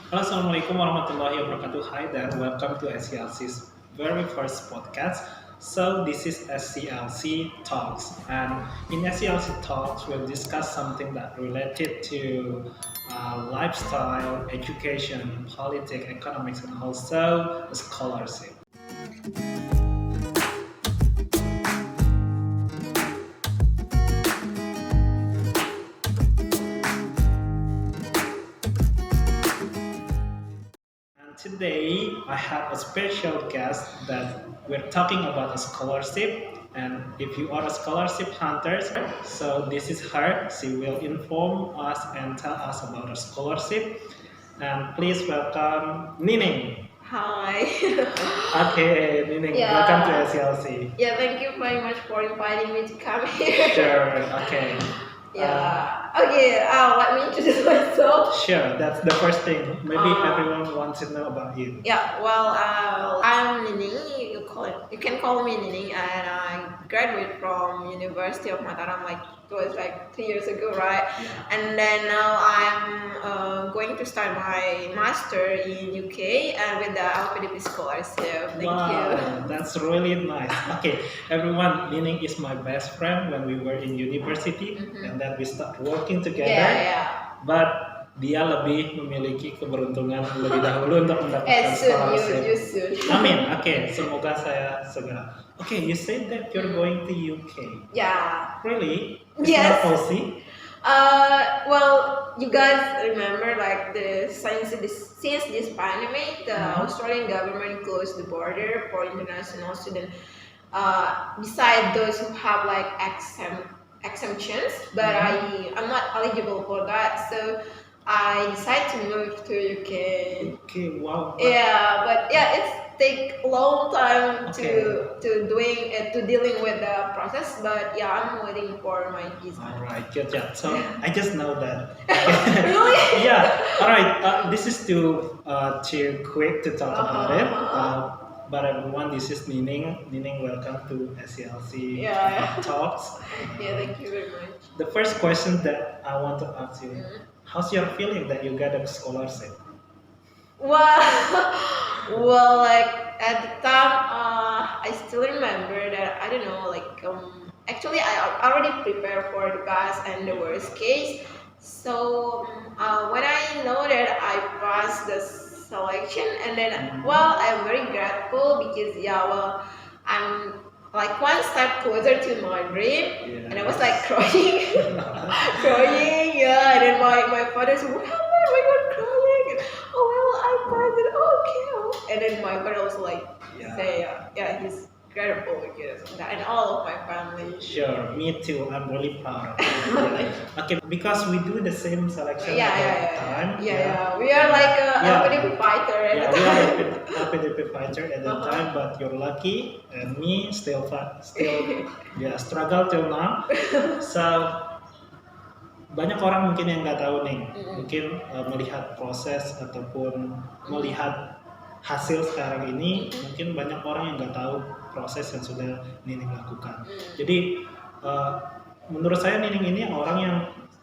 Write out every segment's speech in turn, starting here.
Halo, Assalamualaikum warahmatullahi wabarakatuh. Hi there, welcome to SCLC's very first podcast. So this is SCLC Talks, and in SCLC Talks, we'll discuss something that related to lifestyle, education, politics, economics, and also scholarship. And today I have a special guest that we're talking about a scholarship. And if you are a scholarship hunter, so this is her. She will inform us and tell us about a scholarship. And please welcome Nining. Hi. Okay, Nining, welcome to Yeah. SLC. Yeah, thank you very much for inviting me to come here. Sure, okay. Yeah. Okay, let me introduce myself. Sure, that's the first thing. Maybe Uh, everyone wants to know about you. Yeah, well, I'm Nining. You can call me Nining, and I graduated from University of Mataram like it was like 3 years ago, right? Yeah. And then now I'm going to start my master in UK and with the LPDP scholarship. Thank you. That's really nice. Okay, everyone, Nining is my best friend when we were in university, and then we start working together. Yeah. But dia lebih memiliki keberuntungan lebih dahulu untuk mendapatkan Soon, scholarship. you soon. Amin. Oke, semoga saya segera. Okay, you said that you're going to UK. Yeah. Really? Yes. It's not Aussie? Well, you guys remember like since this pandemic, the Australian government closed the border for international students. Beside those who have like exemptions, but I'm not eligible for that, so I decided to move to UK. Okay, wow. Yeah, but yeah, it's take a long time Okay. to dealing with the process, but yeah, I'm waiting for my visa. All right, good job. So I just know that. Really? Yeah. All right. This is too quick to talk about it. But everyone, this is Nining. Nining, welcome to SCLC Yeah. Talks. Yeah, thank you very much. The first question that I want to ask you: how's your feeling that you got a scholarship? Well, well, like at the time, I still remember that I don't know, like actually I already prepared for the best and the worst case. So when I know that I passed the selection, and then well, I'm very grateful because yeah, well, I'm like one step closer to my dream, and I was like crying, crying, yeah, and then my father said, "What happened? Why you crying?" And, oh well, I passed it. Oh, okay. And then my father was like, say, yeah, he's grateful because of that, and all of my family. Sure, me too. I'm really proud of it. Okay, because we do the same selection Yeah, at yeah, the yeah, time. yeah. We are like a LPDP fighter at Yeah, the we time. are LPDP fighter at the time, but you're lucky, and me still struggle till now. So banyak orang mungkin yang nggak tahu nih, mungkin melihat proses ataupun melihat hasil sekarang ini, mungkin banyak orang yang nggak tahu proses yang sudah Nining lakukan. Jadi menurut saya Nining ini orang yang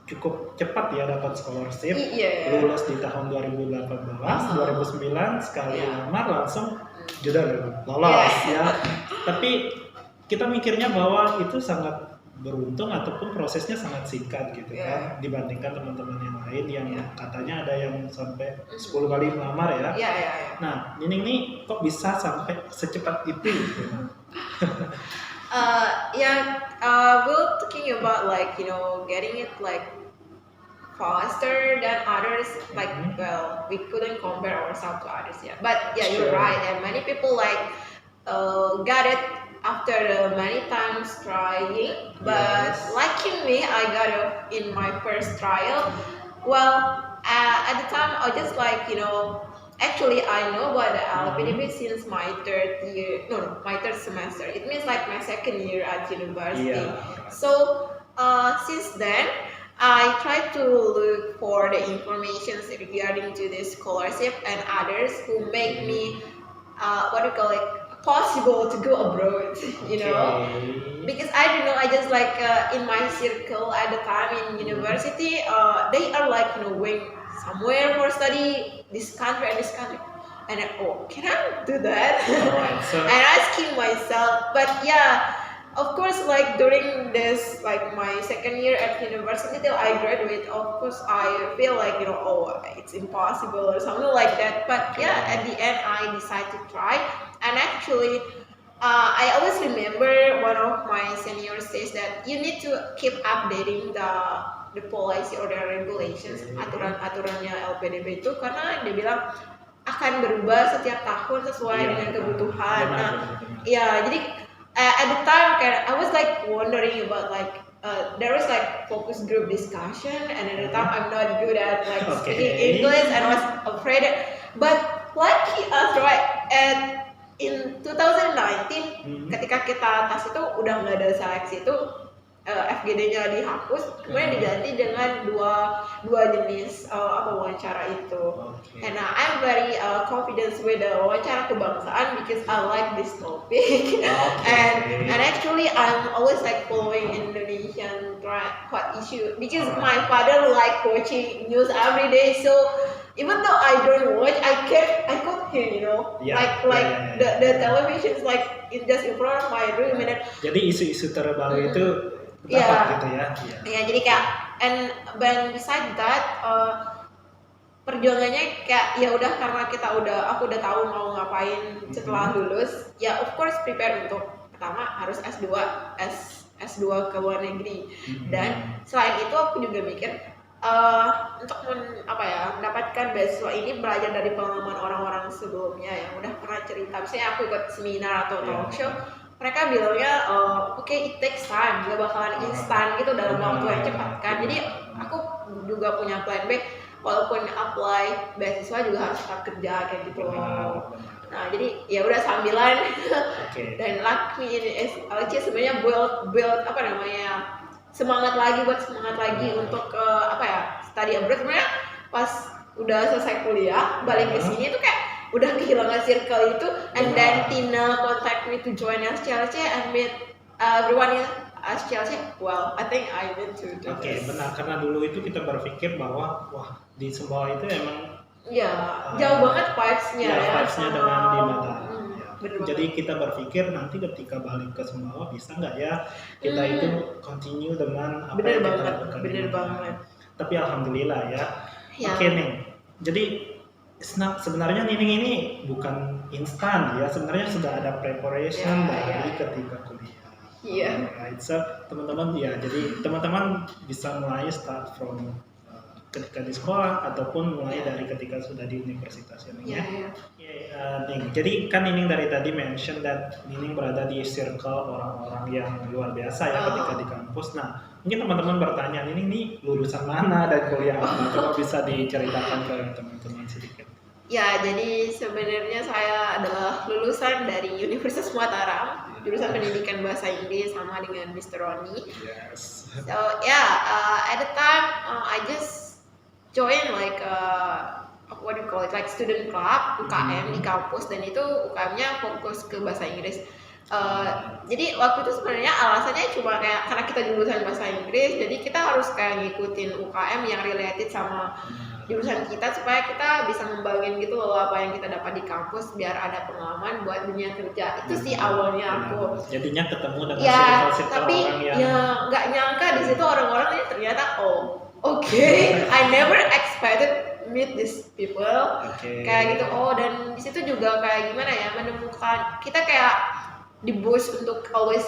cukup cepat ya dapat scholarship, lulus di tahun 2018, 2009 sekali lamar langsung sudah lolos ya. Tapi kita mikirnya bahwa itu sangat beruntung ataupun prosesnya sangat singkat gitu kan dibandingkan teman-teman yang lain yang katanya ada yang sampai 10 kali melamar ya. Nah, Nining nih kok bisa sampai secepat itu gitu. We're talking about like getting it like faster than others. Like well, we couldn't compare ourselves to others, but yeah, you're right, and many people like got it after many times trying, but lucky me, I got it in my first trial. Well, at the time I just like actually I know about the LPDP since my my third semester. It means like my second year at university. So since then I try to look for the information regarding to this scholarship and others who make me what do you call it, possible to go abroad, because I don't know, I just like in my circle at the time in university, they are like going somewhere for study, this country and this country. And I, oh, can I do that? Alright, so And asking myself, but yeah, of course, like during this, like my second year at university till I graduate, of course, I feel like, you know, oh, it's impossible or something like that. But yeah, at the end, I decided to try. And actually, I always remember one of my seniors says that you need to keep updating the policy or the regulations, aturan-aturannya LPDP itu, karena dia bilang akan berubah setiap tahun sesuai dengan kebutuhan. Nah, ya jadi at the time kayak I was like wondering about like there was like focus group discussion, and at the time I'm not good at like speaking English and I was afraid. But lucky us, right? And in 2019 ketika kita tes itu udah nggak ada seleksi itu, FGD-nya dihapus, kemudian diganti dengan dua jenis wawancara itu. And I'm very confident with the wawancara kebangsaan because I like this topic. And actually I'm always like following Indonesian hot issue because my father like watching news every day. So even though I don't watch, I could hear, you know, the television is like just in front of my room. And jadi isu-isu terbaru itu dapat gitu ya. Iya, jadi kayak and beside that perjuangannya kayak ya udah karena aku udah tahu mau ngapain setelah lulus, ya of course prepare untuk pertama harus S2 ke luar negeri. Dan selain itu aku juga mikir untuk mendapatkan beasiswa ini belajar dari pengalaman orang-orang sebelumnya yang udah pernah cerita. Misalnya aku ikut seminar atau talk show, mereka bilangnya it takes time, gak bakalan instan gitu dalam waktu yang cepat kan. Jadi aku juga punya plan B, walaupun apply beasiswa juga harus tetap kerja kayak gitu loh. Nah jadi ya udah sambilan dan lucky ini LC sebenarnya build semangat lagi untuk study abroad. Sebenarnya pas udah selesai kuliah balik ke sini tuh kayak udah kehilangan circle itu, and then Tina contact me to join SCLC and meet everyone in SCLC. Well, I think I need to do this. Benar, karena dulu itu kita berpikir bahwa wah di Sumbawa itu emang jauh banget vibes-nya vibes-nya dengan di Mataram. Jadi banget. kita berpikir nanti ketika balik ke Sumbawa bisa nggak ya kita itu continue dengan apa yang kita lakukan. Bener banget. Tapi alhamdulillah ya. Oke nih, jadi sebenarnya Nining ini bukan instan ya, sebenarnya sudah ada preparation dari ketika kuliah. Right. So teman-teman jadi teman-teman bisa mulai start from ketika di sekolah ataupun mulai dari ketika sudah di universitas ya. Ning, jadi kan Nining dari tadi mention that Nining berada di circle orang-orang yang luar biasa ya ketika di kampus. Nah, mungkin teman-teman bertanya, Nining nih lulusan mana dan kuliah apa? Coba bisa diceritakan ke teman-teman sedikit. Ya, jadi sebenarnya saya adalah lulusan dari Universitas Mataram, jurusan pendidikan bahasa Inggris sama dengan Mr. Roni. Yes. So at the time I just join like what do you call it, like student club UKM di kampus, dan itu UKM-nya fokus ke bahasa Inggris. Jadi waktu itu sebenarnya alasannya cuma kayak karena kita jurusan bahasa Inggris, jadi kita harus kayak ngikutin UKM yang related sama jurusan kita supaya kita bisa ngembangin gitu loh apa yang kita dapat di kampus biar ada pengalaman buat dunia kerja. Itu sih awalnya aku. Jadinya ketemu dengan circle-circle tapi orang yang nggak nyangka di situ orang-orang ini ternyata I never expected meet these people. Kayak gitu. Dan di situ juga kayak gimana ya, menemukan kita kayak di boost untuk always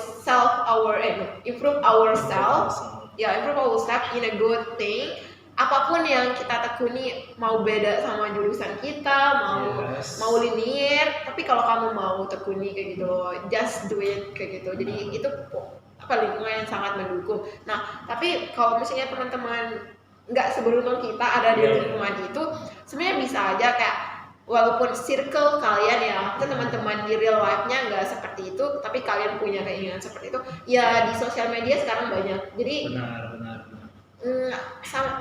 improve ourselves in a good thing. Apapun yang kita tekuni, mau beda sama jurusan kita, mau linear, tapi kalau kamu mau tekuni kayak gitu, just do it kayak gitu. Jadi itu lingkungan yang sangat mendukung. Nah, tapi kalau misalnya teman-teman nggak seberuntung kita ada di lingkungan itu, sebenarnya bisa aja kayak walaupun circle kalian ya, teman-teman di real life-nya nggak seperti itu, tapi kalian punya keinginan seperti itu, ya di sosial media sekarang banyak. Jadi benar.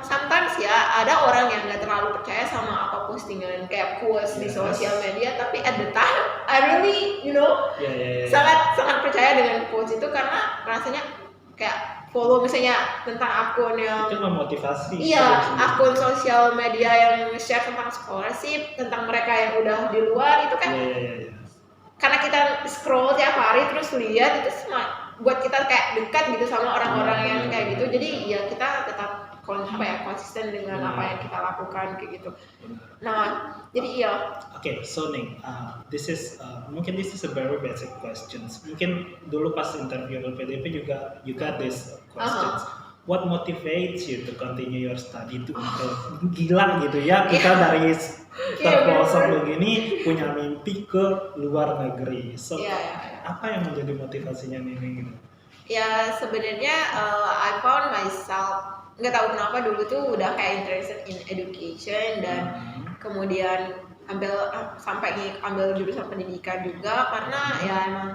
sometimes ya ada orang yang nggak terlalu percaya sama apa postingan kayak quotes di sosial media, tapi at the time I really sangat percaya dengan quotes itu karena rasanya kayak follow misalnya tentang akun yang Itu memotivasi. iya, akun sosial media yang share tentang scholarship, tentang mereka yang udah di luar itu kan Iya. karena kita scroll tiap hari terus lihat itu buat kita kayak dekat gitu sama orang-orang yang kayak gitu. Jadi ya kita tetap konsisten dengan apa yang kita lakukan kayak gitu. Nah, jadi iya. Okay, so Ning, this is mungkin this is a very basic questions. Mungkin dulu pas interview LPDP juga you got this questions. What motivates you to continue your study to gila gitu ya kita dari terpelosok begini punya mimpi ke luar negeri. So apa yang menjadi motivasinya Ning gitu? Ya sebenarnya I found myself nggak tahu kenapa dulu tuh udah kayak interested in education dan kemudian sampai ambil jurusan pendidikan juga karena ya emang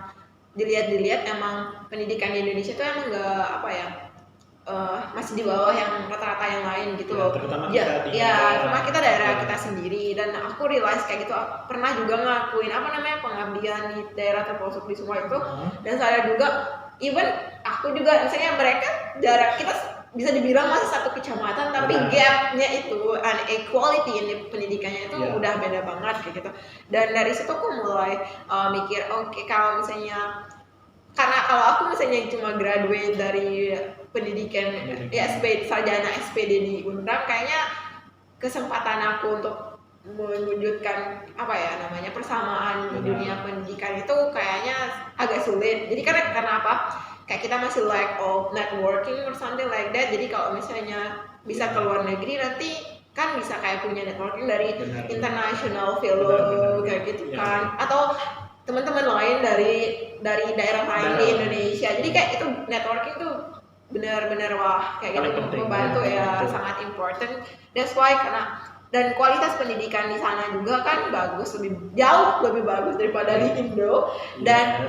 dilihat emang pendidikan di Indonesia tuh emang nggak apa ya masih di bawah yang rata-rata yang lain gitu loh. Terutama kita daerah kita sendiri dan aku realize kayak gitu pernah juga ngelakuin pengabdian di daerah terpelosok di semua itu dan saya juga even aku juga misalnya mereka jarak kita bisa dibilang masih satu kecamatan tapi gapnya itu inequality ini pendidikannya itu udah beda banget kayak gitu dan dari situ aku mulai mikir oke, kalau misalnya karena kalau aku misalnya cuma graduate dari pendidikan sarjana SPD di Unram kayaknya kesempatan aku untuk mewujudkan persamaan di dunia pendidikan itu kayaknya agak sulit. Jadi karena apa? Kayak kita masih lack of networking or something like that. Jadi kalau misalnya bisa ke luar negeri nanti kan bisa kayak punya networking dari international fellow kayak gitu kan, atau teman-teman lain dari daerah lain di Indonesia. Jadi kayak itu networking tuh benar-benar kayak gitu membantu sangat important. That's why dan kualitas pendidikan di sana juga kan jauh lebih bagus daripada di Indo dan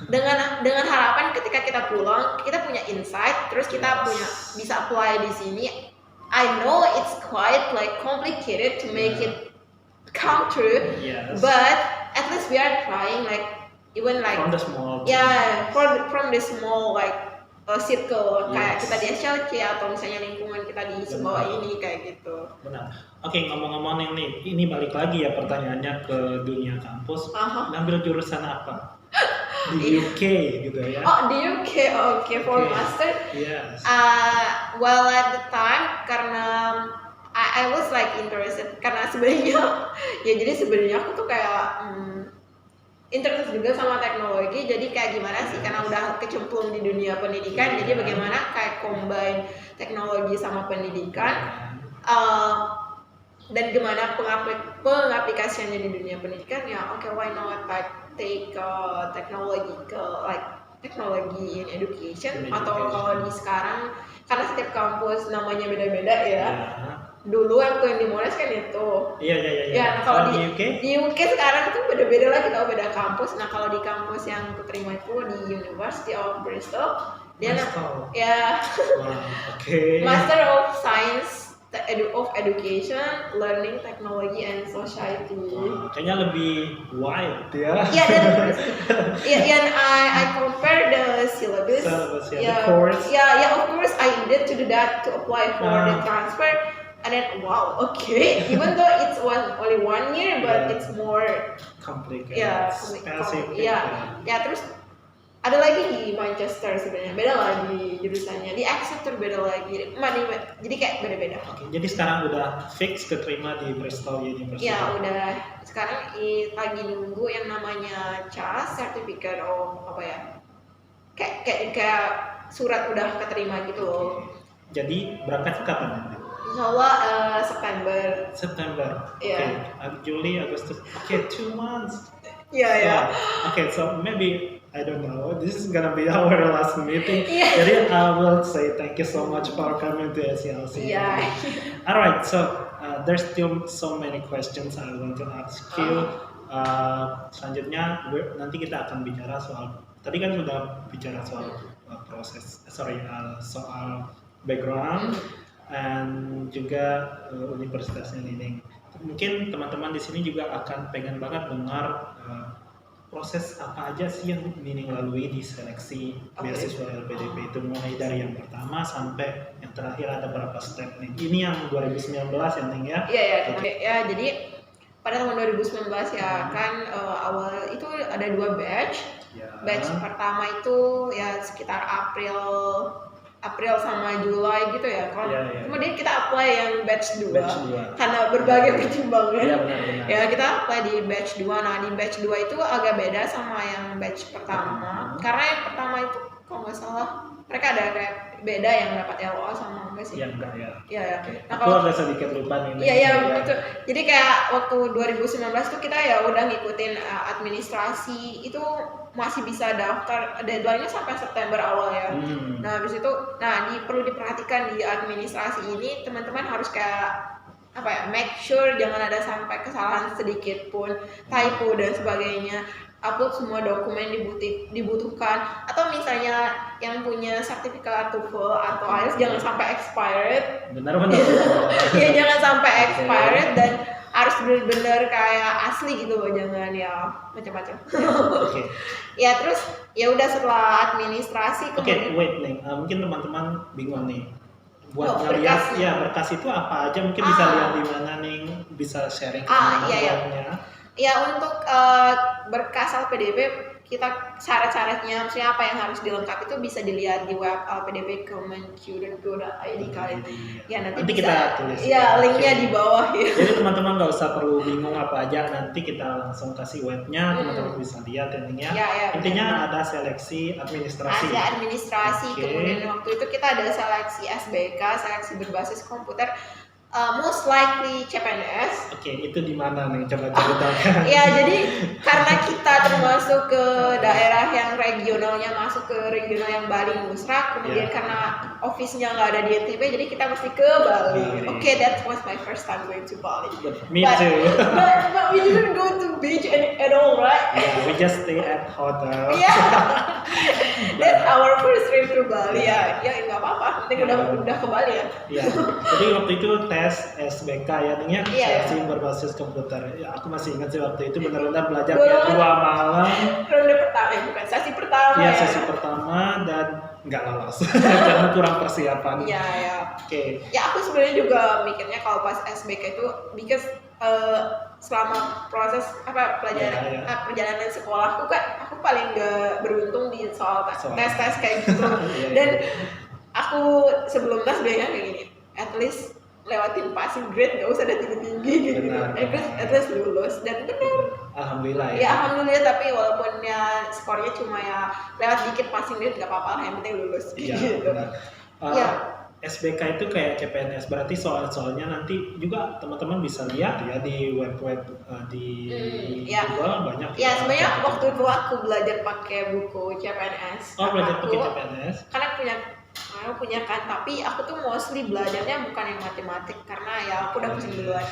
dengan harapan ketika kita pulang kita punya insight terus kita bisa apply di sini. I know it's quite complicated to make it come true, but at least we are trying even from the small from the small circle kayak kita di SLC atau misalnya lingkungan kita di Sumbawa ini kayak gitu. Benar. Oke, ngomong-ngomong ini balik lagi ya pertanyaannya ke dunia kampus. Ngambil jurusan apa? Di UK gitu ya? Oh, di UK, for master. Yes. Well at the time karena I was interested karena sebenarnya jadi sebenarnya aku tuh kayak interest juga sama teknologi. Jadi kayak gimana sih karena udah kecemplung di dunia pendidikan. Jadi bagaimana kayak combine teknologi sama pendidikan. Dan gimana pengaplikasiannya di dunia pendidikan why not take technology in education atau kalau di sekarang karena setiap kampus namanya beda-beda ya. Dulu waktu yang di Monash kan itu. Iya. Kalau di UK sekarang itu beda-beda lagi, tahu beda kampus. Nah kalau di kampus yang aku terima itu di University of Bristol, dia Master of Science of Education, Learning, Technology, and Society. Kayaknya lebih wide ya. And I compare the syllabus. The course. Of course I needed to do that to apply for the transfer. And then even though it's only 1 year, but it's more complicated. Terus ada lagi di Manchester sebenarnya beda lagi jurusannya, di Exeter beda lagi, jadi kayak beda-beda. Jadi sekarang udah fix keterima di Bristol University. Ya udah, sekarang lagi nunggu yang namanya CAS, Certificate of kayak surat udah keterima gitu loh. Jadi berangkat kapan nanti? Insyaallah September. Juli, Agustus. 2 months. So maybe I don't know. This is gonna be our last meeting. Jadi I will say thank you so much for coming to SLC. Alright, so there's still so many questions I want to ask you. Selanjutnya nanti kita akan bicara soal. Tadi kan sudah bicara soal soal background dan juga universitasnya Nining. Mungkin teman-teman di sini juga akan pengen banget dengar proses apa aja sih yang Nining lalui di seleksi beasiswa LPDP itu, mulai dari yang pertama sampai yang terakhir ada berapa step nih? Ini yang 2019 ya Ning ya? Iya, jadi pada tahun 2019 ya kan awal itu ada 2 batch. Ya. Batch pertama itu ya sekitar April sama Juli gitu ya kan. Kemudian kita apply yang batch 2 karena berbagai pertimbangan. Iya, benar. Ya kita apply di batch 2. Nah di batch 2 itu agak beda sama yang batch pertama. Karena yang pertama itu kalau nggak salah mereka ada kayak beda yang dapat LO sama enggak sih? Iya enggak ya. Iya. Nah, aku agak sedikit lupa nih. Iya betul. Jadi kayak waktu 2019 tuh kita ya udah ngikutin administrasi itu masih bisa daftar, deadline-nya sampai September awal ya. Nah habis itu, perlu diperhatikan di administrasi ini teman-teman harus kayak apa ya, make sure jangan ada sampai kesalahan sedikit pun, typo dan sebagainya. Upload semua dokumen dibutuhkan, atau misalnya yang punya sertifikat TOEFL atau IELTS jangan sampai expired. Benar. Ya jangan sampai expired dan harus benar-benar kayak asli gitu loh, jangan ya macam-macam. Oke. Ya terus ya udah setelah administrasi kemudian wait nih, mungkin teman-teman bingung nih buat ngeliat ya berkas itu apa aja, mungkin bisa lihat di mana nih, bisa sharing ke teman-temannya. Ya untuk berkas LPDP kita syarat-syaratnya, maksudnya apa yang harus dilengkapi itu bisa dilihat di web LPDP Kemenq.go.id kalian. Ya nanti kita tulis. Ya linknya di bawah ya. Jadi teman-teman nggak usah perlu bingung apa aja, nanti kita langsung kasih webnya, teman-teman bisa lihat intinya. Intinya ada seleksi administrasi. Ada administrasi, kemudian waktu itu kita ada seleksi SBK, seleksi berbasis komputer. Most likely CPNS. Oke, itu di mana nih? Coba ceritakan. Ya, jadi karena kita termasuk ke daerah yang regionalnya masuk ke regional yang Bali Musra, kemudian karena office-nya nggak ada di NTB, jadi kita mesti ke Bali. Oke, that was my first time going to Bali. Me too. But we didn't go to beach at all, right? Yeah, we just stay at hotel. Yeah. That's our first trip to Bali ya. Ya nggak apa-apa, penting udah ke Bali ya. Iya. Jadi waktu itu tes SBK ya, artinya seleksi berbasis komputer. Ya, aku masih ingat sih waktu itu benar-benar belajar kayak 2 malam. Ronde pertama, bukan sesi pertama. Iya, sesi pertama dan nggak lolos karena kurang persiapan. Iya. Oke. Ya aku sebenarnya juga mikirnya kalau pas SBK itu because selama proses perjalanan sekolahku kan aku paling gak beruntung di soal tes kayak gitu. Dan aku sebelum tes biasanya kayak gini, at least lewatin passing grade, gak usah ada tinggi-tinggi gitu. At least lulus, dan benar. Alhamdulillah ya. Ya alhamdulillah, tapi walaupun ya skornya cuma ya lewat dikit passing grade gak apa-apa lah, yang penting lulus. Iya gitu. Benar. SBK itu kayak CPNS, berarti soal-soalnya nanti juga teman-teman bisa lihat ya di web-web di Google banyak. Ya sebenarnya waktu itu aku belajar pakai buku CPNS. Belajar pakai CPNS? Karena aku punya kan, tapi aku tuh mostly belajarnya bukan yang matematik karena ya aku udah pusing duluan.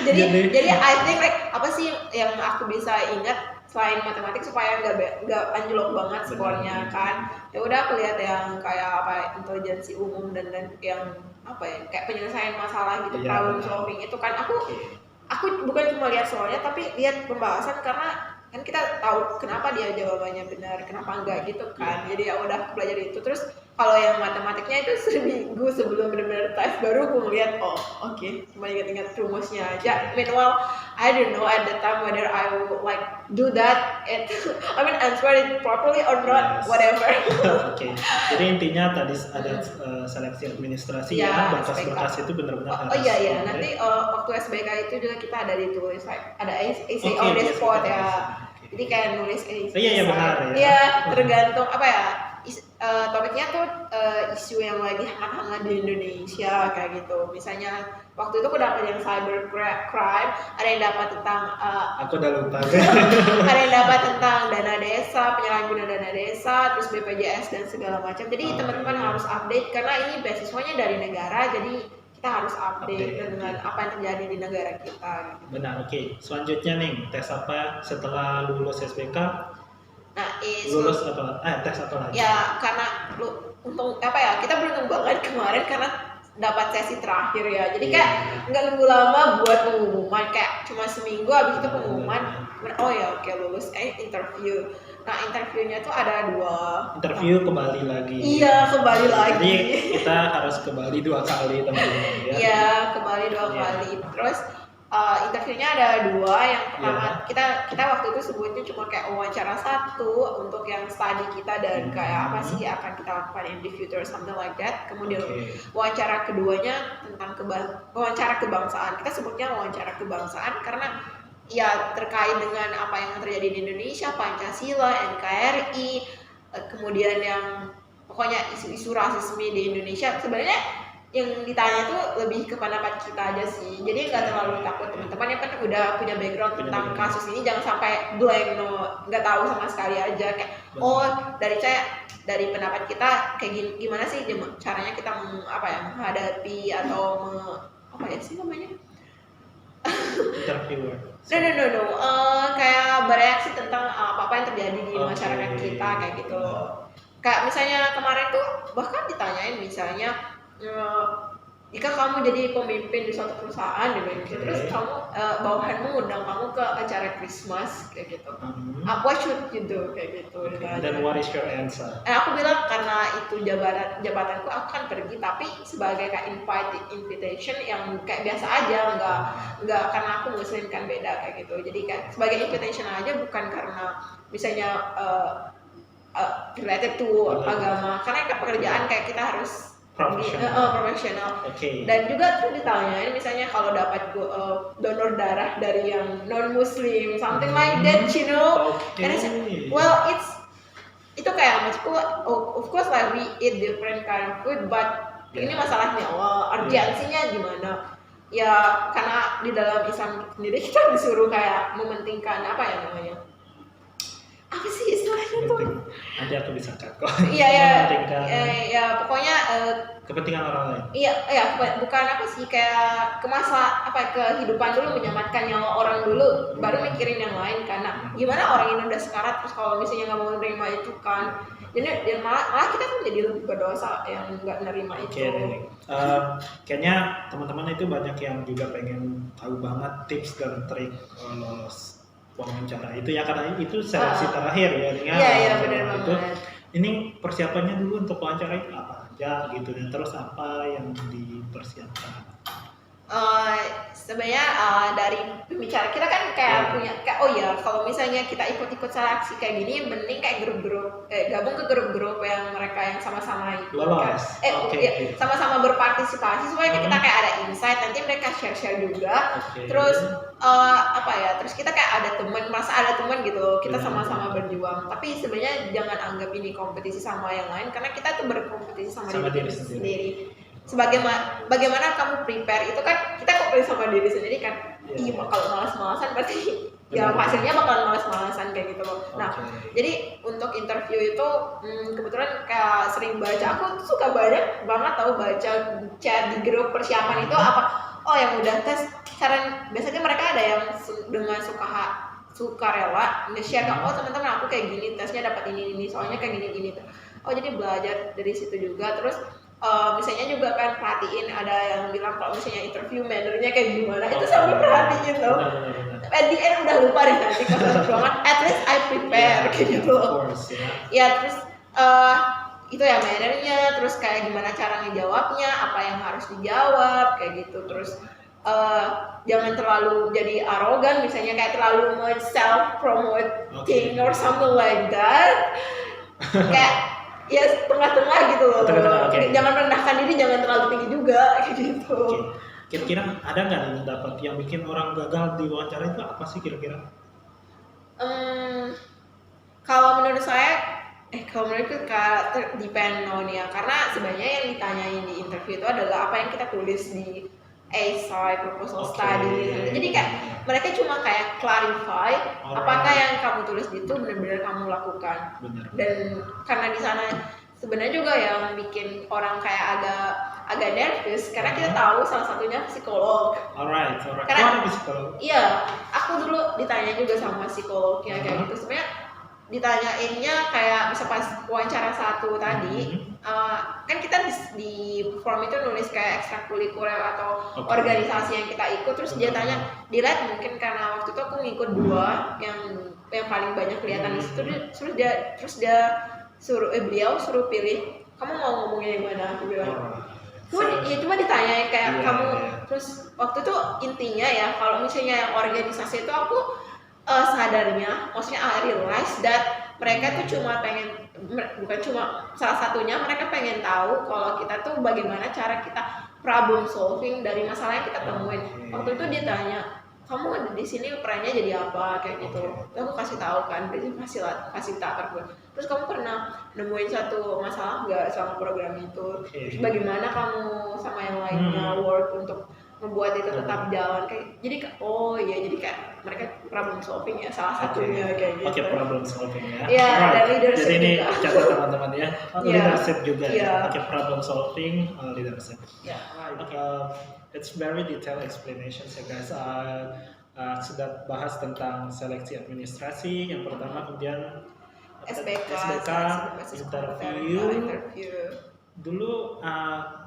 jadi I think like apa sih yang aku bisa ingat selain matematik supaya nggak anjlok banget skornya kan. Ya udah aku lihat yang kayak apa, intelijensi umum dan yang apa ya, kayak penyelesaian masalah gitu, problem solving itu kan aku bukan cuma lihat soalnya tapi lihat pembahasan, karena kan kita tahu kenapa dia jawabannya benar, kenapa enggak gitu kan. Jadi ya udah belajar itu. Terus kalau yang matematiknya itu seminggu sebelum benar-benar tes baru gue ngeliat cuma ingat-ingat rumusnya aja. Meanwhile I don't know at the time whether I would like do that answer it properly or not, whatever. Oke. Jadi intinya tadi ada seleksi administrasi ya, berkas-berkas itu benar-benar harus. Iya. Nanti waktu SBK itu juga kita ada ditulis ada essay on the spot ya. Jadi kayak nulis essay. Iya benar ya. Iya, tergantung apa ya. Topiknya tuh isu yang lagi hangat-hangat di Indonesia kayak gitu. Misalnya waktu itu aku dapat yang cyber crime, ada yang dapat tentang aku udah lupa. Ada yang dapat tentang dana desa, penyalahgunaan dana desa, terus BPJS dan segala macam. Jadi teman-teman harus update karena ini beasiswanya dari negara, jadi kita harus update dengan apa yang terjadi di negara kita. Gitu. Benar, oke. Selanjutnya nih, tes apa setelah lulus SBK? Nah, lulus tes apa lagi? Ya karena kita beruntung banget kemarin karena dapat sesi terakhir ya. Jadi kayak nggak nunggu lama buat pengumuman, kayak cuma seminggu habis itu pengumuman. oh ya oke lulus interview. Nah interviewnya tuh ada 2. Interview kembali lagi. Iya kembali lagi. Jadi kita harus kembali 2 kali teman-teman ya. Iya kembali 2 Iya. kali. Terus interviewnya ada 2. Yang pertama kita waktu itu sebutnya cuma kayak wawancara 1 untuk yang study kita dan kayak apa sih akan kita lakukan in the future something like that. Kemudian wawancara keduanya tentang wawancara kebangsaan. Kita sebutnya wawancara kebangsaan karena ya terkait dengan apa yang terjadi di Indonesia, Pancasila, NKRI, kemudian yang pokoknya isu-isu rasisme di Indonesia. Sebenarnya yang ditanya tuh lebih ke pendapat kita aja sih, jadi nggak terlalu takut. Teman-teman yang kan udah punya background tentang kasus ini jangan sampai blank, nggak tahu sama sekali aja kayak dari pendapat kita kayak gimana sih caranya kita menghadapi atau apa ya sih namanya interviewer. No. Kayak bereaksi tentang apa yang terjadi di masyarakat kita kayak gitu loh. Kayak misalnya kemarin tuh bahkan ditanyain misalnya jika kamu jadi pemimpin di suatu perusahaan terus kamu bawahanmu undang kamu ke acara Christmas kayak gitu. What should you do kayak gitu. Then what is your answer? Aku bilang karena itu jabatanku aku kan pergi tapi sebagai kayak invitation yang kayak biasa aja, nggak karena aku muslim kan beda kayak gitu. Jadi kayak sebagai invitation aja bukan karena misalnya related to agama, karena pekerjaan kayak kita harus profesional. Dan juga tuh ditanyain misalnya kalau dapat donor darah dari yang non muslim something like that, you know. And I said, well itu kayak maksudku of course like we eat different kind of food, but ini masalahnya urgensinya gimana ya, karena di dalam Islam sendiri kita disuruh kayak mementingkan apa ya namanya, apa sih istilahnya tuh? Nanti aku bisa cut kok. Iya, pokoknya kepentingan orang lain. Iya, bukan apa sih kayak kehidupan dulu, menyelamatkan nyawa orang dulu, baru mikirin yang lain. Karena gimana orang ini udah sekarat, terus kalau misalnya nggak mau nerima itu kan, jadi malah kita kan jadi lebih berdosa yang nggak nerima itu. Kayaknya teman-teman itu banyak yang juga pengen tahu banget tips dan trik lolos wawancara itu ya, karena itu seleksi terakhir ya. Iya benar banget. Ini persiapannya dulu untuk wawancara itu apa aja gitu, dan terus apa yang dipersiapkan? Sebenarnya dari pembicara kita kan kayak punya kalau misalnya kita ikut seleksi kayak gini, mending kayak grup-grup gabung ke grup-grup yang mereka yang sama-sama ikut sama-sama berpartisipasi supaya kita kayak ada insight, nanti mereka share juga. Terus terus kita kayak ada teman, merasa ada teman gitu, kita sama-sama berjuang. Tapi sebenarnya jangan anggap ini kompetisi sama yang lain, karena kita tuh berkompetisi sama diri sendiri. Bagaimana kamu prepare itu kan kita kompetisi sama diri sendiri kan. Kalau malas-malasan berarti ya hasilnya bakal malas-malasan kayak gitu loh. Nah, jadi untuk interview itu kebetulan kayak sering baca, aku suka banyak banget baca chat di grup persiapan itu yang udah tes saran. Biasanya mereka ada yang dengan suka rela nge-share kan, teman-teman aku kayak gini tesnya dapat ini soalnya kayak gini jadi belajar dari situ juga. Terus misalnya juga kan perhatiin, ada yang bilang kalau misalnya interview mannernya kayak gimana, itu sambil perhatiin loh. At the end udah lupa deh nanti kalau banget, at least I prepare kayak gitu. Terus itu ya mannernya, terus kayak gimana cara ngejawabnya, apa yang harus dijawab kayak gitu. Terus jangan terlalu jadi arogan, misalnya kayak terlalu self promoting or something like that. Kayak ya tengah-tengah gitu loh. Jangan rendahkan diri, jangan terlalu tinggi juga kayak gitu. Kira-kira ada nggak nih dapat yang bikin orang gagal di wawancara itu apa sih kira-kira? Kalau menurut saya menurutku depend on ya, karena sebenarnya yang ditanyain di interview itu adalah apa yang kita tulis di essay, proposal study. Jadi kayak mereka cuma kayak clarify apakah yang kamu tulis itu benar-benar kamu lakukan. Dan karena di sana sebenarnya juga yang bikin orang kayak agak nervous, karena kita tahu salah satunya psikolog. Alright. Karena psikolog. Iya, aku dulu ditanya juga sama psikolognya kayak gitu. Sebenarnya ditanyainnya kayak bisa pas wawancara 1 tadi, kan kita di form itu nulis kayak ekstrakurikuler atau organisasi yang kita ikut, terus dia tanya dilihat mungkin karena waktu itu aku ngikut 2 yang paling banyak kelihatan di situ, terus dia suruh beliau suruh pilih kamu mau ngomongin yang mana, aku bilang cuma ditanya kayak kamu terus waktu itu intinya ya kalau misalnya yang organisasi itu aku sadarnya, maksudnya I realize that mereka tuh bukan cuma salah satunya, mereka pengen tahu kalau kita tuh bagaimana cara kita problem solving dari masalah yang kita temuin. Waktu itu dia tanya, kamu di sini perannya jadi apa kayak gitu. Aku kasih tahu kan, berarti fasilitator gue. Terus kamu pernah nemuin satu masalah nggak sama program itu? Terus bagaimana kamu sama yang lainnya work untuk membuat itu tetap jalan kayak jadi jadi kayak mereka problem solving ya salah satunya kayak gitu. Problem solving ya. Iya, dan leadership. Jadi ini juga. catat teman-teman ya. Leadership juga ya. Problem solving, leadership. Yeah. It's very detailed explanation ya guys. Sudah bahas tentang seleksi administrasi yang pertama, kemudian SBK interview. Dulu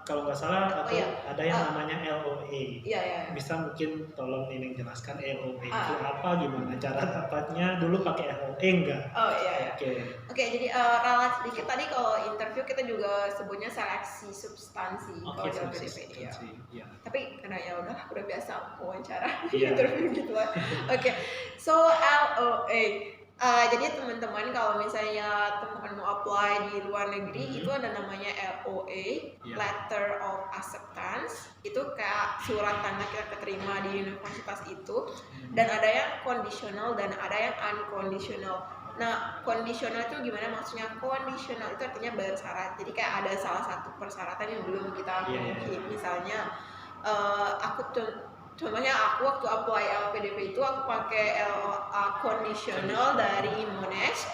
kalau nggak salah ada yang namanya LOA. Iya. Bisa mungkin tolong ini jelaskan LOA itu apa, gimana cara dapatnya? Dulu pakai LOA enggak? Oke, jadi ralat sedikit tadi kalau interview kita juga sebutnya seleksi substansi kalau dalam PDP. Ya. Tapi karena udah biasa wawancara interview gitu lah. Oke. So LOA. Jadi teman-teman kalau misalnya teman-teman mau apply di luar negeri itu ada namanya LOA, Letter of Acceptance. Itu kayak surat tanda kita keterima di universitas itu. Dan ada yang conditional dan ada yang unconditional. Nah, conditional itu gimana maksudnya? Conditional itu artinya bersyarat. Jadi kayak ada salah satu persyaratan yang belum kita penuhi. Misalnya contohnya aku waktu apply LPDP itu aku pakai LOA conditional dari Monash.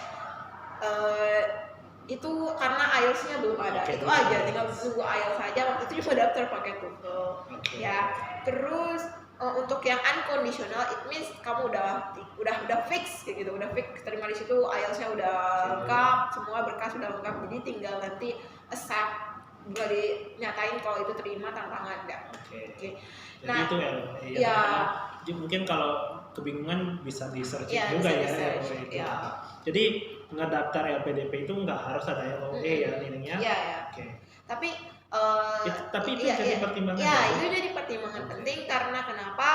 Itu karena IELTS-nya belum ada. Itu aja, tinggal tunggu IELTS saja. Waktu itu cuma daftar pakai TOEFL. Ya. Terus untuk yang unconditional, it means kamu udah fix kayak gitu, udah fix terima di situ, IELTS-nya udah lengkap, semua berkas udah lengkap, jadi tinggal nanti accept, udah dinyatain kalau itu terima tantangan enggak. Nah, itu jadi mungkin kalau kebingungan bisa di searching juga ya. Jadi ngedaftar LPDP itu nggak harus ada LOA ya ininya. Tapi itu jadi pertimbangan. Itu jadi pertimbangan penting karena kenapa?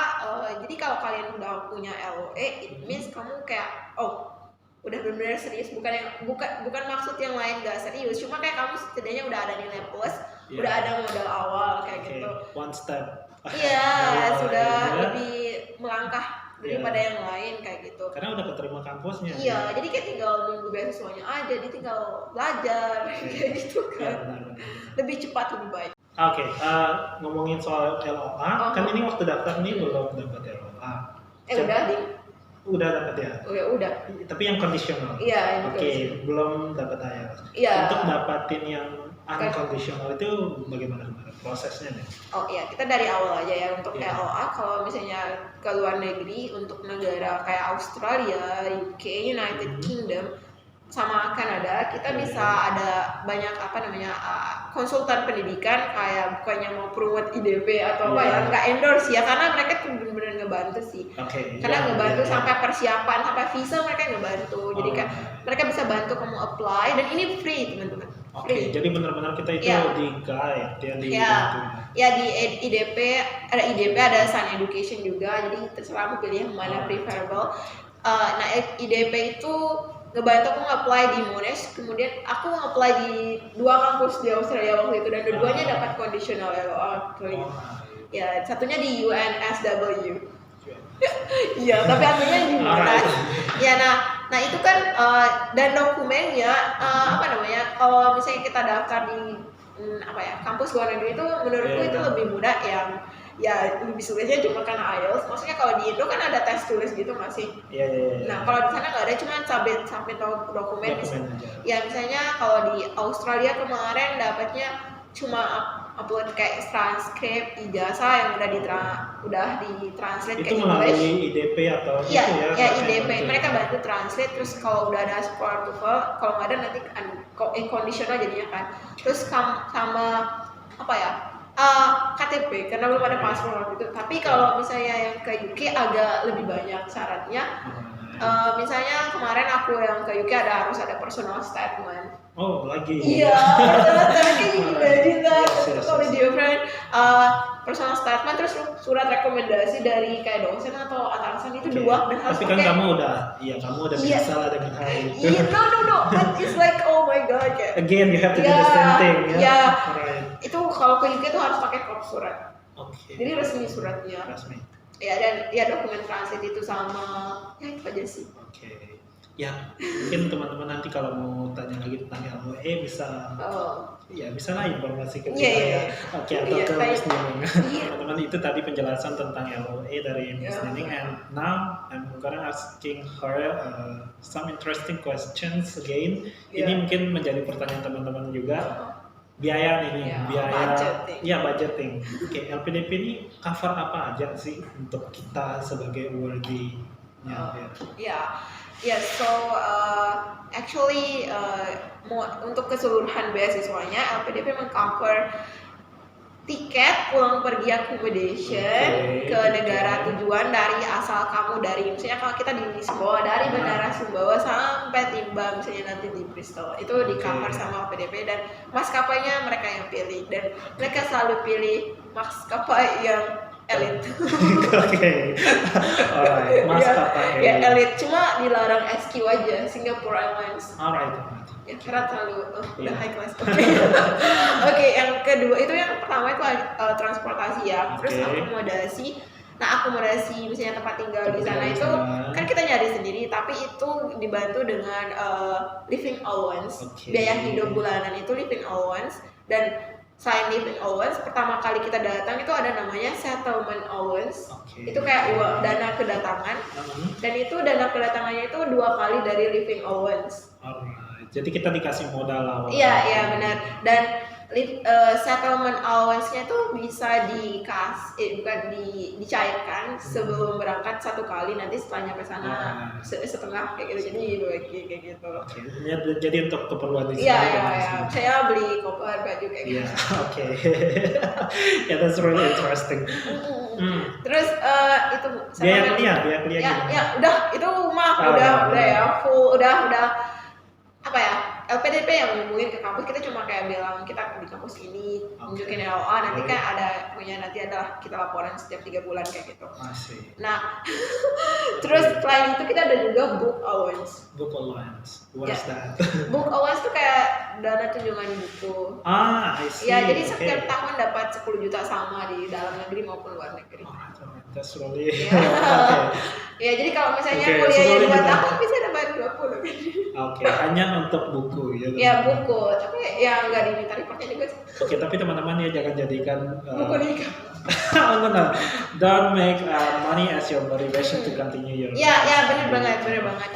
Jadi kalau kalian udah punya LOA, it means kamu kayak udah benar-benar serius, bukan maksud yang lain gak serius, cuma kayak kamu setidaknya udah ada nilai plus, udah ada modal awal kayak gitu. One step. Sudah lebih melangkah daripada yang lain kayak gitu. Karena udah keterima kampusnya. Jadi kayak tinggal nunggu beasiswanya aja, jadi tinggal belajar kayak gitu kan. Lebih cepat lebih baik. Ngomongin soal LOA, kan ini waktu daftar nih belum dapat LOA. Udah dapat ya? Udah. Tapi yang kondisional. Belum dapat IELTS. Untuk dapatin yang unconditional itu bagaimana prosesnya nih? Kita dari awal aja ya untuk LOA. Kalau misalnya ke luar negeri untuk negara kayak Australia, UK, United Kingdom, sama Kanada, kita bisa ada banyak konsultan pendidikan kayak bukannya mau promote IDP atau nggak endorse ya, karena mereka tuh benar-benar ngebantu sih. Karena ngebantu sampai persiapan, sampai visa mereka ngebantu. Jadi kan mereka bisa bantu kamu apply dan ini free teman-teman. Jadi benar-benar kita itu di guide di IDP ada Sun Education juga, jadi terserah aku pilih yang mana preferable. IDP itu ngebantu aku nge-apply di Monash, kemudian aku nge-apply di 2 kampus di Australia waktu itu dan dua-duanya dapat conditional LOA. Satunya di UNSW. Tapi akhirnya di Monash. Nah itu kan dan dokumennya kalau misalnya kita daftar di kampus luar negeri itu menurutku itu lebih mudah lebih sulitnya cuma karena IELTS. Maksudnya kalau di Indo kan ada tes tulis gitu masih. Nah kalau di sana nggak ada, cuma submit dokumen. Misalnya kalau di Australia kemarin dapatnya cuma upload kayak transkrip ijazah yang udah ditranslate ke Itu English. melalui IDP atau Iya, itu ya? ya mereka IDP bantu. mereka bantu translate, terus kalau udah ada score TOEFL, kalau nggak ada nanti conditional jadinya kan. Terus sama apa ya? KTP karena belum ada paspor waktu itu. Tapi kalau misalnya yang ke UK agak lebih banyak syaratnya. Misalnya kemarin aku yang ke UK harus ada personal statement. Oh, lagi. Iya, personal statement, can you imagine that? Yes, Kalau yes. different, personal statement terus surat rekomendasi dari kayak dosen atau atasan itu Oke. dua dan harus Tapi kan pakai. kamu udah Iya. biasa lah dengan hal itu. Iya, no, but it's like oh my god kayak. Again, you have to do the Yeah, same thing ya. yeah. Right. Itu kalau ke UK tuh harus pakai kop surat. Oke. Jadi resmi suratnya. Resmi. Ya dan ya dokumen transit itu sama ya itu aja sih. Oke. Ya, mungkin teman-teman nanti kalau mau tanya lagi tentang LOE bisa Oh. ya bisa lah informasi ke kita Iya, iya, ya. iya. Oke, atau Iya, ke kayak- Miss Nining. Iya. Teman-teman itu tadi penjelasan tentang LOE dari Miss Iya. Nining, and now I'm gonna asking her some interesting questions again. Iya. Ini mungkin menjadi pertanyaan teman-teman juga. Biaya nih, Iya, biaya budgeting. ya budgeting. Oke, LPDP ini cover apa aja sih untuk kita sebagai worthy? Ya, ya. Yeah, so actually untuk keseluruhan beasiswanya LPDP mengcover tiket pulang pergi accommodation Oke, ke negara tujuan dari asal kamu dari misalnya kalau kita di Sumbawa dari Bandara Sumbawa sampai tiba misalnya nanti di Bristol itu di cover Oke. sama LPDP dan maskapainya mereka yang pilih dan mereka selalu pilih maskapai yang elit. Oke, alright, maskapai. Ya elit, cuma dilarang SQ aja, Singapore Airlines. Alright. Ya kira terlalu udah Iya. high class. Oke. Oke, yang kedua itu yang pertama itu transportasi ya, terus Oke. akomodasi. Nah akomodasi misalnya tempat tinggal di sana Tempat itu tinggal di sana. kan kita nyari sendiri, tapi itu dibantu dengan living allowance, Oke. biaya hidup bulanan itu living allowance dan selain living allowance, pertama kali kita datang itu ada namanya settlement allowance. Oke. Itu kayak uang dana kedatangan dan itu dana kedatangannya itu 2 kali dari living allowance. Alright. Jadi kita dikasih modal awal. Iya benar. Dan settlement allowance-nya tuh bisa dicairkan sebelum berangkat 1 kali, nanti setelah nyampe sana setengah kayak gitu. Jadi dibagi kayak gitu. Oke. Jadi untuk keperluan di sini. Iya. Saya beli koper baju kayak Iya. gitu. Oke. Yeah, that's really interesting. Terus itu Biaya kuliah ya, gimana? ya udah itu mah udah ya full udah apa ya LPDP yang ngomongin ke kampus, kita cuma kayak bilang kita di kampus ini nunjukin LOA, nanti kan ada nanti adalah kita laporan setiap 3 bulan kayak gitu. Masih. Nah terus selain itu kita ada juga book allowance. Book allowance. What's that? Book allowance tuh kayak dana tunjangan buku. I see. Ya jadi Okay. setiap tahun dapat 10 juta sama di dalam negeri maupun luar negeri. Alright, that's really. Ya. Okay. Ya jadi kalau misalnya Oke, kuliahnya 2 10 juta. tahun bisa dapat 20. Oke, hanya untuk buku ya. Ya buku, tapi ya nggak diminta reportnya juga sih. Oke, tapi teman-teman ya jangan jadikan Buku nikah. no. Don't make money as your motivation to continue your. Ya benar banget.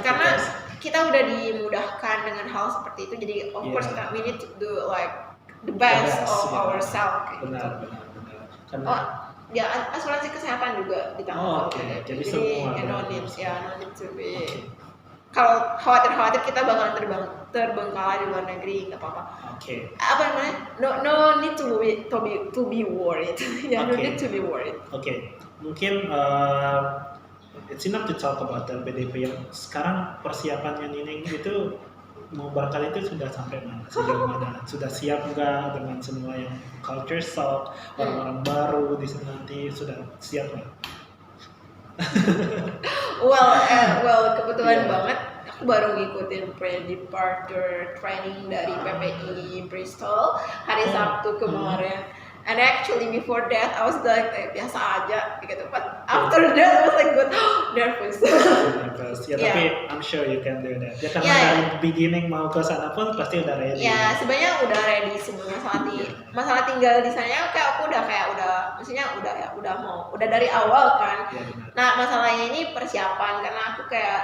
Karena kita udah dimudahkan dengan hal seperti itu, jadi of course Yeah. we need to do like the best of yeah. ourselves kayak gitu. Benar. Karena Oh, ya asuransi kesehatan juga ditanggung. Oke, jadi semua no berarti. need no need to be. Oke. Kalau khawatir kita bakalan terbengkalai di luar negeri nggak apa-apa. Oke. Apa namanya? No need to be worried. Ya no Oke. need to be worried. Oke, mungkin it's enough to talk about LPDP yang sekarang persiapannya Nining itu mau berangkat itu sudah sampai mana? Sejauh mana? Sudah siap nggak dengan semua yang culture shock, orang-orang baru di sini nanti sudah siap nggak? Well kebetulan Yeah. banget aku baru ngikutin pre-departure training dari PPI Bristol hari Sabtu kemarin. And actually before that I was like biasa aja gitu. But after that I was like nervous. Ya, tapi I'm sure you can do that. Ya karena Yeah. dari beginning mau ke sana pun pasti udah ready. Ya sebenarnya udah ready sebelum masalah tinggal di sana kayak aku udah maksudnya udah mau dari awal kan. Ya, benar. Nah masalahnya ini persiapan karena aku kayak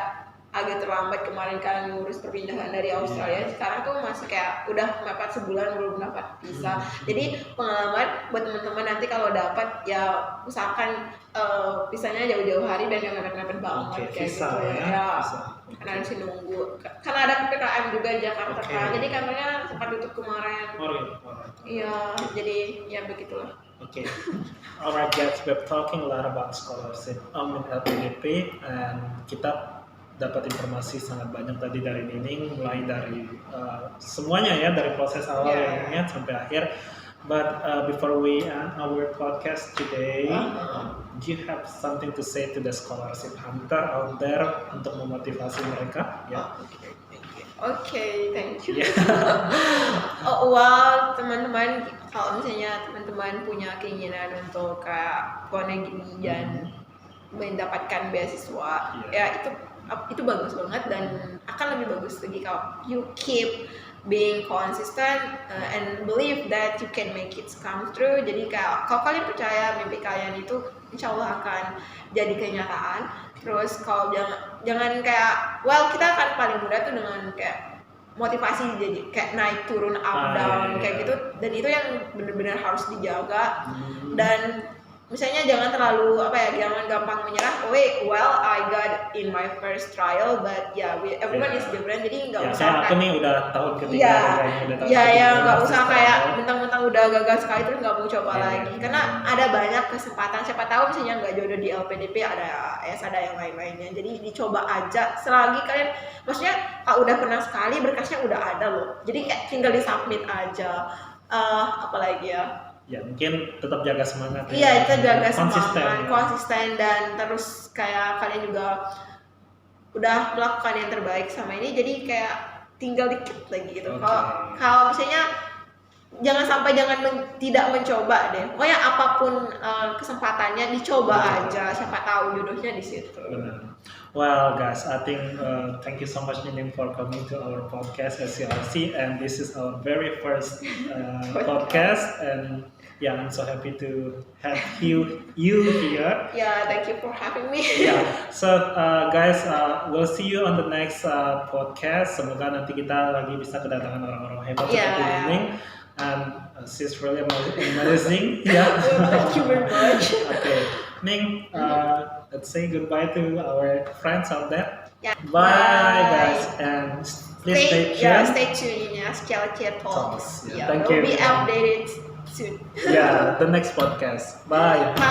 agak terlambat kemarin kan ngurus perpindahan dari Australia. Sekarang tuh masih kayak udah mepet sebulan belum dapat visa. Jadi pengalaman buat teman-teman nanti kalau dapat ya usahakan visanya jauh-jauh hari dan yang mepet-mepet banget kayak visa, gitu ya. ya. Visa. Karena harus nunggu. Karena ada PPKM juga di Jakarta kan. Jadi kantornya sempat tutup kemarin. Alright. Iya, jadi ya begitulah. Okay. Alright guys, we're talking a lot about scholarship in LPDP and kita dapat informasi sangat banyak tadi dari Nining, mulai dari semuanya ya, dari proses awal yang sampai akhir. But before we end our podcast today, do you have something to say to the scholarship hunter out there untuk memotivasi mereka? Ya. Oke, thank you. Well, teman-teman, kalau misalnya teman-teman punya keinginan untuk kayak luar negeri dan mendapatkan beasiswa, ya itu bagus banget dan akan lebih bagus lagi kalau you keep being consistent and believe that you can make it come true. Jadi kalau kalian percaya mimpi kalian itu insya Allah akan jadi kenyataan. Terus kalau jangan kayak kita kan paling mudah tuh dengan kayak motivasi jadi kayak naik turun up down kayak gitu, dan itu yang benar-benar harus dijaga. Dan misalnya jangan terlalu jangan gampang menyerah. I got in my first trial, but everyone is different, jadi nggak usah aku nih udah tahun ketiga nggak usah kayak mentang-mentang udah gagal sekali terus nggak mau coba lagi, karena ada banyak kesempatan. Siapa tahu misalnya nggak jodoh di LPDP, ada yang lain-lainnya, jadi dicoba aja selagi kalian, maksudnya kalau udah pernah sekali berkasnya udah ada loh, jadi kayak tinggal disubmit aja. Apalagi ya mungkin tetap jaga semangat. Iya, kita jaga semangat, konsisten dan terus kayak kalian juga udah melakukan yang terbaik sama ini, jadi kayak tinggal dikit lagi gitu. Kalau misalnya jangan tidak mencoba deh. Pokoknya apapun kesempatannya dicoba aja, siapa tahu jodohnya di situ. Benar. Well guys, I think thank you so much Nining for coming to our podcast SCRC, and this is our very first podcast, and I'm so happy to have you here. Yeah, thank you for having me. So guys, we'll see you on the next podcast. Semoga nanti kita lagi bisa kedatangan orang-orang hebat seperti Nining. And she's really amazing. Thank you very much. Okay, Ning, let's say goodbye to our friends out there. Bye guys, and please stay tuned in SCRC Talks. Thank you. We'll be updated soon. The next podcast. Bye.